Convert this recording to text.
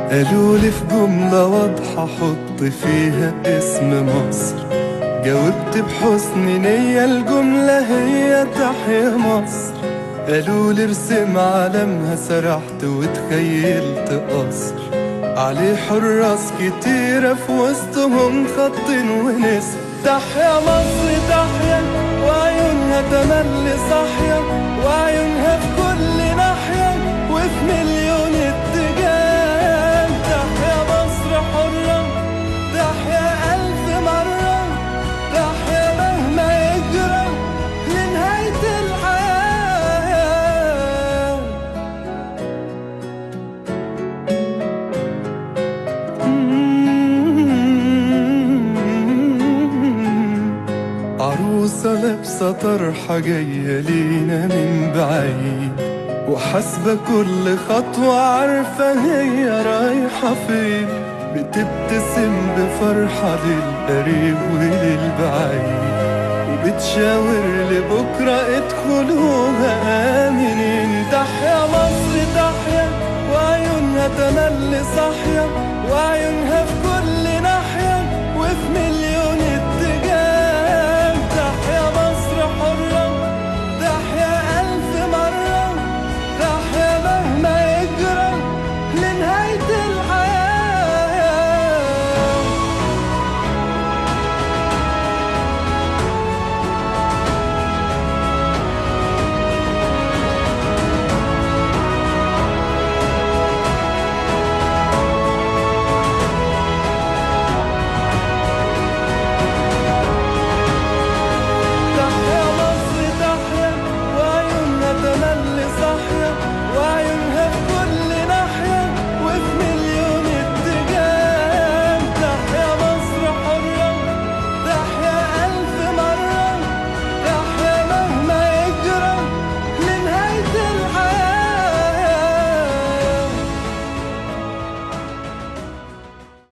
قالولي في جملة واضحة حط فيها اسم مصر، جاوبت بحسن نية الجملة هي تحيا مصر. قالولي ارسم علمها، سرحت وتخيلت قصر عليه حراس كتيرة في وسطهم خط ونسر. تحيا مصر تحيا، وعيونها تملي صاحية، وعيونها في كل ناحية وفي مليون اتجاه. تحيا مصر حرة، تحيا ألف مرة، تحيا مهما يجرى لنهاية الحياة. عروسة لابسة طرحة جاية لينا من بعيد، وحاسبة كل خطوة عارفة هي رايحة فين. بتبتسم بفرحة للقريب وللبعيد، وبتشاور لبكرة ادخلوها آمنين. تحيا مصر تحيا، وعيونها تملي صاحية، وعيونها في كل ناحية وفي مليون اتجاه. تحيا مصر حرة، تحيا ألف مرة، تحيا مهما يجرى لنهاية